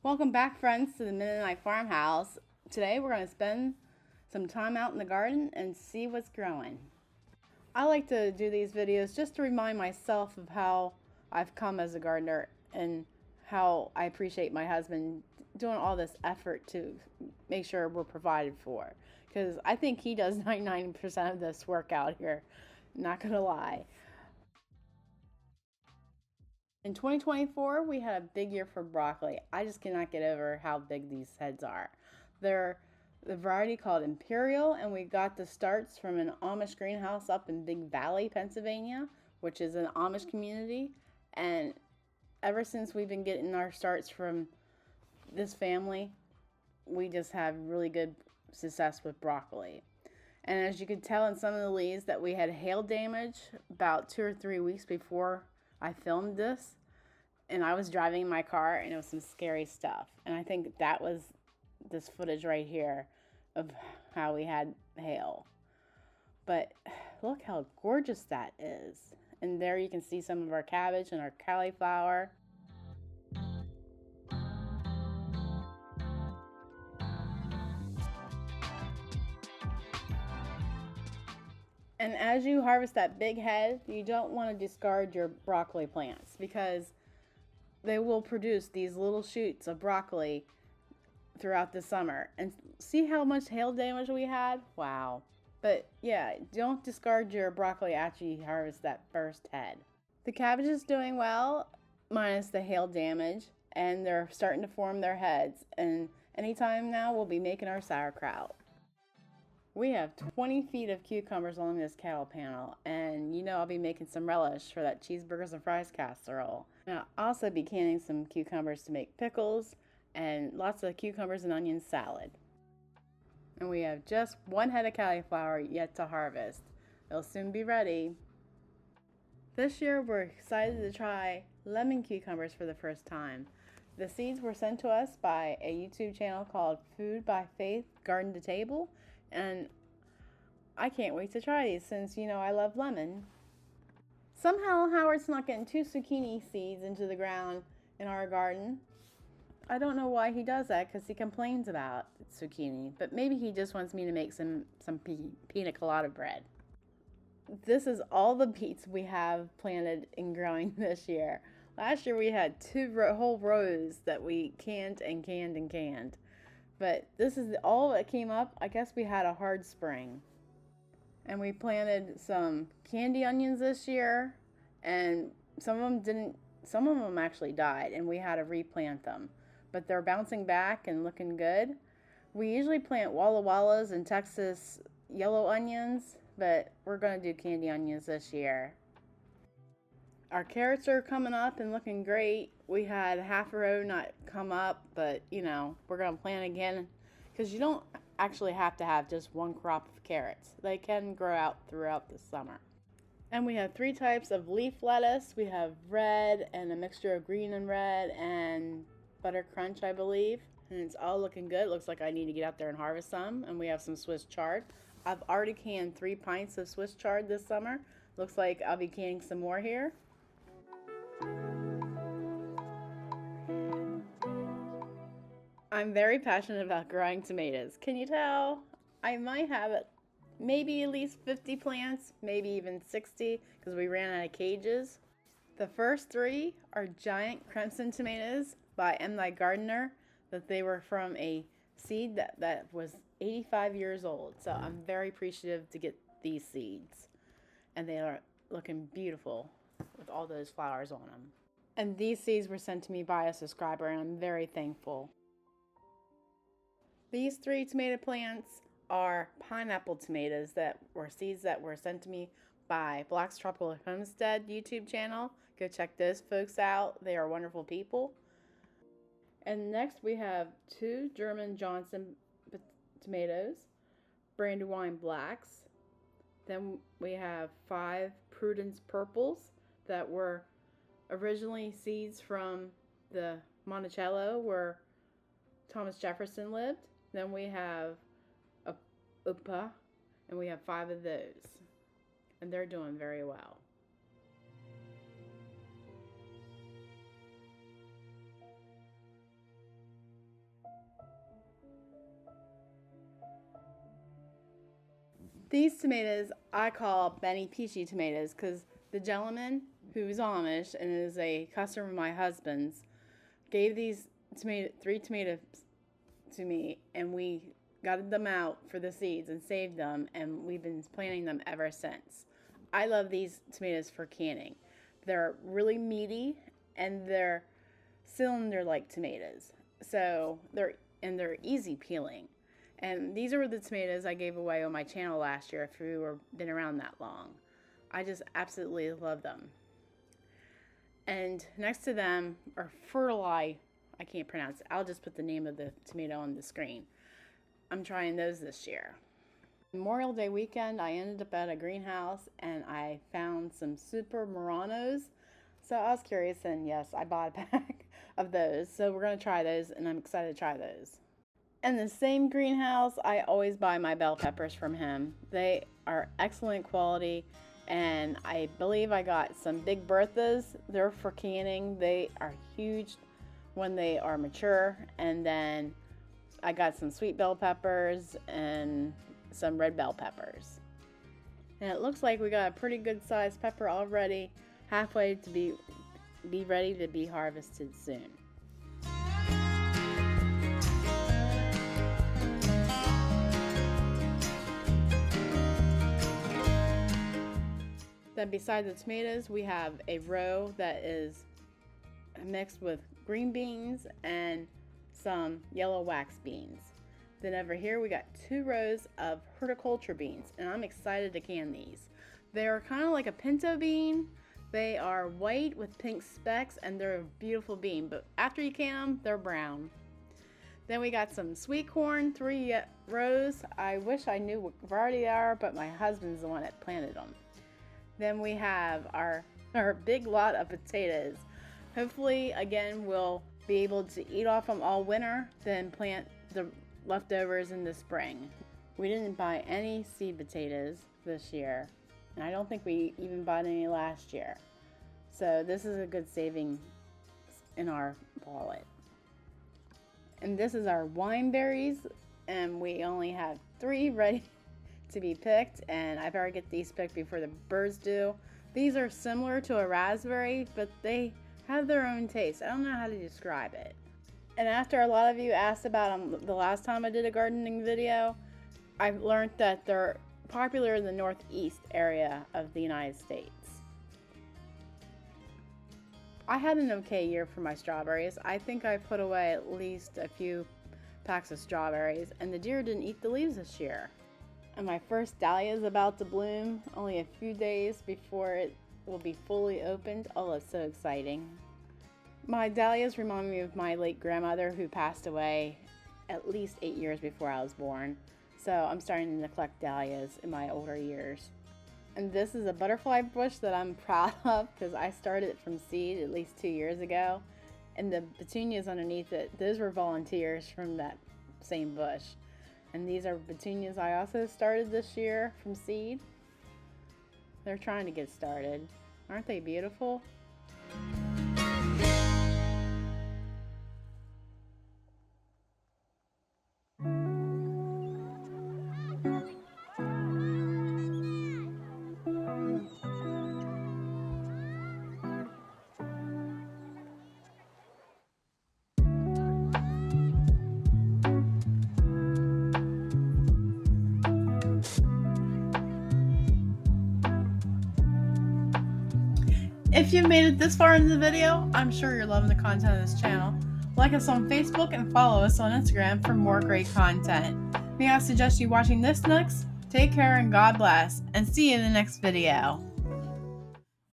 Welcome back, friends, to the Mennonite Farmhouse. Today we're going to spend some time out in the garden and see what's growing. I like to do these videos just to remind myself of how I've come as a gardener and how I appreciate my husband doing all this effort to make sure we're provided for. Because I think he does 99% of this work out here, not going to lie. In 2024, we had a big year for broccoli. I just cannot get over how big these heads are. They're the variety called Imperial, and we got the starts from an Amish greenhouse up in Big Valley, Pennsylvania, which is an Amish community. And ever since we've been getting our starts from this family, we just have really good success with broccoli. And as you can tell in some of the leaves that we had hail damage about 2 or 3 weeks before I filmed this, and I was driving my car and it was some scary stuff. And I think that was this footage right here of how we had hail. But look how gorgeous that is. And there you can see some of our cabbage and our cauliflower. And as you harvest that big head, you don't want to discard your broccoli plants because they will produce these little shoots of broccoli throughout the summer. And see how much hail damage we had? Wow. But yeah, don't discard your broccoli after you harvest that first head. The cabbage is doing well, minus the hail damage, and they're starting to form their heads. And anytime now, we'll be making our sauerkraut. We have 20 feet of cucumbers along this cattle panel, and you know I'll be making some relish for that cheeseburgers and fries casserole. Now, I'll also be canning some cucumbers to make pickles and lots of cucumbers and onion salad. And we have just one head of cauliflower yet to harvest. It'll soon be ready. This year we're excited to try lemon cucumbers for the first time. The seeds were sent to us by a YouTube channel called Food by Faith Garden to Table, and I can't wait to try these since you know I love lemon. Somehow Howard's not getting 2 zucchini seeds into the ground in our garden. I don't know why he does that because he complains about zucchini, but maybe he just wants me to make some pina colada bread. This is all the beets we have planted and growing this year. Last year we had 2 whole rows that we canned and canned and canned. But this is all that came up. I guess we had a hard spring. And we planted some candy onions this year, and some of them actually died, and we had to replant them. But they're bouncing back and looking good. We usually plant Walla Wallas and Texas yellow onions, but we're going to do candy onions this year. Our carrots are coming up and looking great. We had half a row not come up, but you know, we're going to plant again because you don't actually have to have just one crop of carrots. They can grow out throughout the summer. And we have 3 types of leaf lettuce. We have red and a mixture of green and red and butter crunch, I believe. And it's all looking good. It looks like I need to get out there and harvest some. And we have some Swiss chard. I've already canned 3 pints of Swiss chard this summer. Looks like I'll be canning some more here. I'm very passionate about growing tomatoes. Can you tell? I might have maybe at least 50 plants, maybe even 60, because we ran out of cages. The first 3 are giant crimson tomatoes by M. Thy Gardener, that they were from a seed that was 85 years old. So I'm very appreciative to get these seeds. And they are looking beautiful with all those flowers on them. And these seeds were sent to me by a subscriber, and I'm very thankful. These 3 tomato plants are pineapple tomatoes that were seeds that were sent to me by Black's Tropical Homestead YouTube channel. Go check those folks out. They are wonderful people. And next we have 2 German Johnson tomatoes, Brandywine Blacks. Then we have 5 Prudence Purples that were originally seeds from the Monticello where Thomas Jefferson lived. Then we have a Upa, and we have 5 of those. And they're doing very well. These tomatoes I call Benny Peachy tomatoes because the gentleman who's Amish and is a customer of my husband's gave these three tomatoes to me, and we got them out for the seeds and saved them, and we've been planting them ever since. I love these tomatoes for canning. They're really meaty and they're cylinder-like tomatoes. So they're easy peeling. And these are the tomatoes I gave away on my channel last year if you were been around that long. I just absolutely love them. And next to them are fertili, I can't pronounce it. I'll just put the name of the tomato on the screen. I'm trying those this year. Memorial Day weekend, I ended up at a greenhouse and I found some Super Muranos. So I was curious, and yes, I bought a pack of those. So we're going to try those, and I'm excited to try those. In the same greenhouse, I always buy my bell peppers from him. They are excellent quality, and I believe I got some Big Berthas. They're for canning. They are huge when they are mature. And then I got some sweet bell peppers and some red bell peppers. And it looks like we got a pretty good sized pepper already, halfway to be ready to be harvested soon. Then beside the tomatoes, we have a row that is mixed with green beans and some yellow wax beans. Then over here we got 2 rows of horticulture beans, and I'm excited to can these. They're kind of like a pinto bean. They are white with pink specks, and they're a beautiful bean, but after you can them, they're brown. Then we got some sweet corn, 3 rows. I wish I knew what variety they are, but my husband's the one that planted them. Then we have our big lot of potatoes. Hopefully, again, we'll be able to eat off them all winter, then plant the leftovers in the spring. We didn't buy any seed potatoes this year, and I don't think we even bought any last year. So this is a good saving in our wallet. And this is our wine berries, and we only have 3 ready to be picked, and I better get these picked before the birds do. These are similar to a raspberry, but they have their own taste. I don't know how to describe it. And after a lot of you asked about them the last time I did a gardening video, I've learned that they're popular in the northeast area of the United States. I had an okay year for my strawberries. I think I put away at least a few packs of strawberries, and the deer didn't eat the leaves this year. And my first dahlia is about to bloom, only a few days before it will be fully opened. Oh, it's so exciting. My dahlias remind me of my late grandmother who passed away at least 8 years before I was born. So I'm starting to collect dahlias in my older years. And this is a butterfly bush that I'm proud of because I started it from seed at least 2 years ago. And the petunias underneath it, those were volunteers from that same bush. And these are petunias I also started this year from seed. They're trying to get started. Aren't they beautiful? If you've made it this far into the video, I'm sure you're loving the content of this channel. Like us on Facebook and follow us on Instagram for more great content. May I suggest you watching this next? Take care and God bless, and see you in the next video.